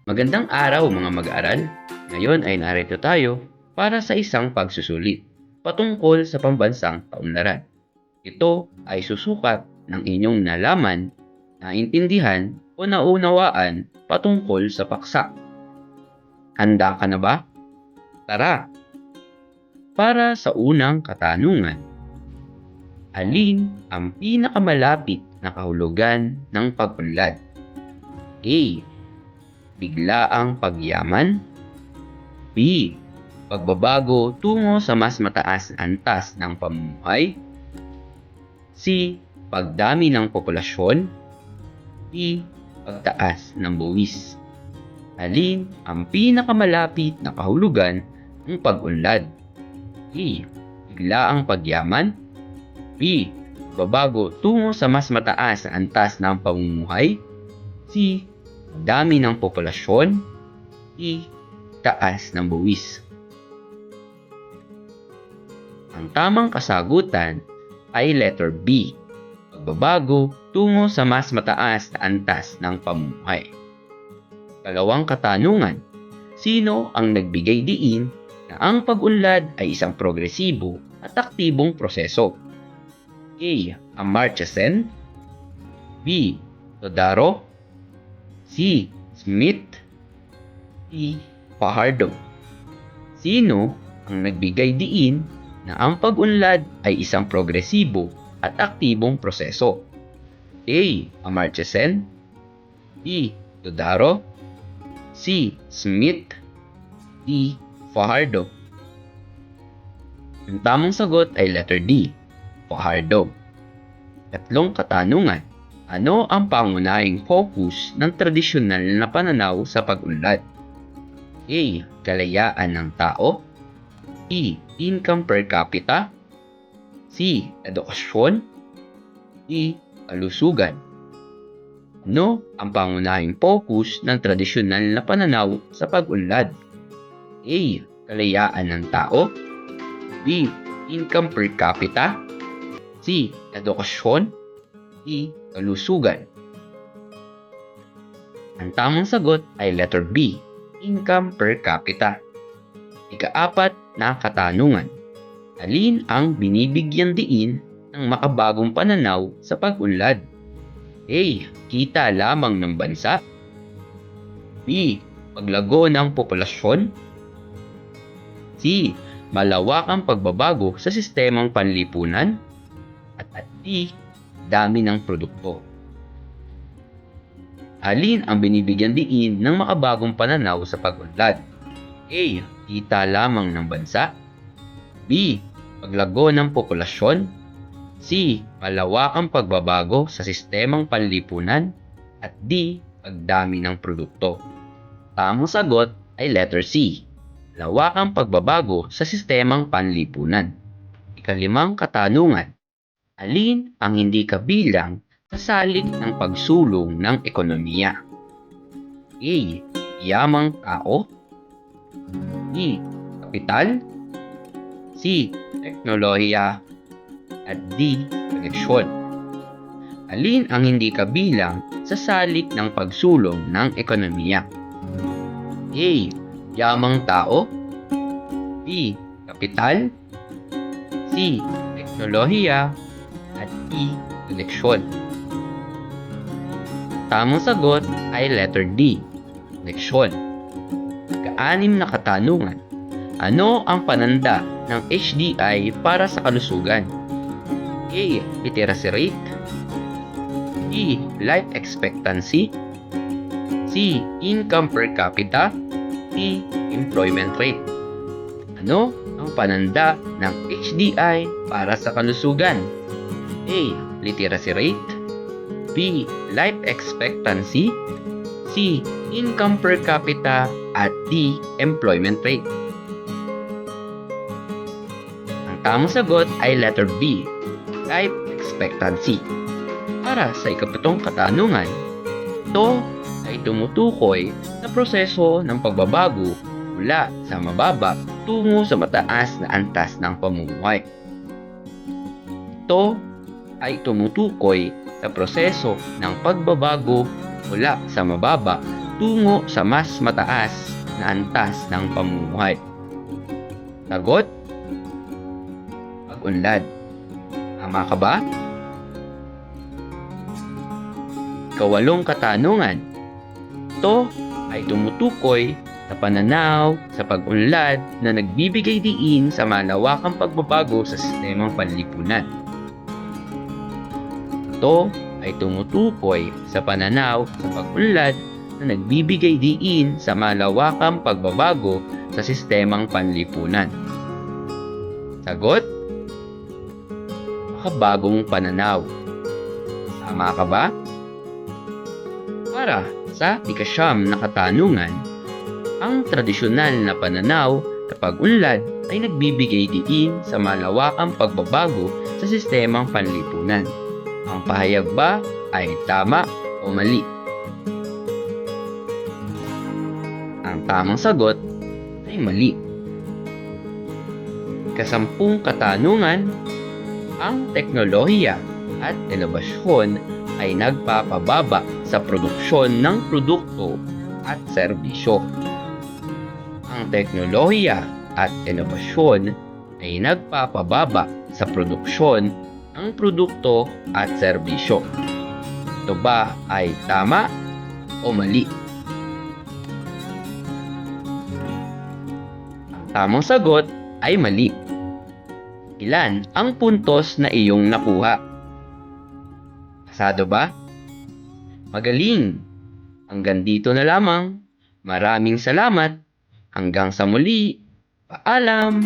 Magandang araw mga mag-aaral. Ngayon ay narito tayo para sa isang pagsusulit patungkol sa pambansang paunlaran. Ito ay susukat ng inyong nalaman, naintindihan o naunawaan patungkol sa paksa. Handa ka na ba? Tara! Para sa unang katanungan, alin ang pinakamalapit na kahulugan ng pag-unlad? A. Biglaang pagyaman. B. Pagbabago tungo sa mas mataas na antas ng pamumuhay. C. Pagdami ng populasyon. D. Pagtaas ng buwis. Alin ang pinakamalapit na kahulugan ng pag-unlad? A. Biglaang pagyaman. B. Pagbabago tungo sa mas mataas na antas ng pamumuhay. C. Dami ng populasyon. E. Taas ng buwis. Ang tamang kasagutan ay letter B. Pagbabago tungo sa mas mataas na antas ng pamumuhay. Kalawang katanungan, sino ang nagbigay diin na ang pag-unlad ay isang progresibo at aktibong proseso? A. Amartya Sen. B. Todaro. C. Smith. D. Fajardo. Sino ang nagbigay diin na ang pag-unlad ay isang progresibo at aktibong proseso? A. Amartya Sen. B. Todaro. C. Smith. D. Fajardo. Ang tamang sagot ay letter D. Fajardo. Tatlong katanungan. Ano ang pangunahing focus ng tradisyonal na pananaw sa pag-unlad? A. Kalayaan ng tao. E. Income per capita. C. Edukasyon. D. Kalusugan. Ano ang pangunahing focus ng tradisyonal na pananaw sa pag-unlad? A. Kalayaan ng tao. B. Income per capita. C. Edukasyon. D. Kalusugan. Ang tamang sagot ay letter B. Income per capita. Ika-apat na katanungan. Alin ang binibigyan diin ng makabagong pananaw sa pag-unlad? A. Kita lamang ng bansa. B. Paglago ng populasyon. C. Malawakang pagbabago sa sistemang panlipunan. At D. Dami ng produkto. Alin ang binibigyan diin ng makabagong pananaw sa pag-unlad? A. Kita lamang ng bansa. B. Paglago ng populasyon. C. Malawakang pagbabago sa sistemang panlipunan. At D. Pagdami ng produkto. Tamang sagot ay letter C. Malawakang pagbabago sa sistemang panlipunan. Ikalimang katanungan. Alin ang hindi kabilang sa salik ng pagsulong ng ekonomiya? A. Yamang tao. B. Kapital. C. Teknolohiya. At D. Koneksyon. Alin ang hindi kabilang sa salik ng pagsulong ng ekonomiya? A. Yamang tao. B. Kapital. C. Teknolohiya. At E. Koneksyon. Tamang sagot ay letter D. Koneksyon. Ka-anim na katanungan. Ano ang pananda ng HDI para sa kalusugan? A. Literacy rate. B. Life expectancy. C. Income per capita. D. Employment rate. Ano ang pananda ng HDI para sa kalusugan? A. Literacy rate. B. Life expectancy. C. Income per capita. At D. Employment rate. Ang tamang sagot ay letter B. Life expectancy. Para sa ikapitong katanungan, ito ay tumutukoy na proseso ng pagbabago mula sa mababa tungo sa mataas na antas ng pamumuhay. Ito ay tumutukoy sa proseso ng pagbabago mula sa mababa tungo sa mas mataas na antas ng pamumuhay? Sagot: pag-unlad. Tama ka ba? Ikawalong katanungan. Ito ay tumutukoy sa pananaw sa pag-unlad na nagbibigay diin sa malawakang pagbabago sa sistemang panlipunan. Ito ay tumutukoy sa pananaw sa pag-unlad na nagbibigay diin sa malawakang pagbabago sa sistemang panlipunan. Sagot: makabagong pananaw. Tama ka ba? Para sa ika-9 na katanungan, ang tradisyonal na pananaw na pag-unlad ay nagbibigay diin sa malawakang pagbabago sa sistemang panlipunan. Ang pahayag ba ay tama o mali? Ang tamang sagot ay mali. Ika-10 katanungan, ang teknolohiya at inobasyon ay nagpapababa sa produksyon ng produkto at serbisyo. Ang teknolohiya at inobasyon ay nagpapababa sa produksyon ng produkto at serbisyo. Ito ba ay tama o mali? Ang tamang sagot ay mali. Ilan ang puntos na iyong nakuha? Pasado ba? Magaling! Hanggang dito na lamang. Maraming salamat. Hanggang sa muli. Paalam!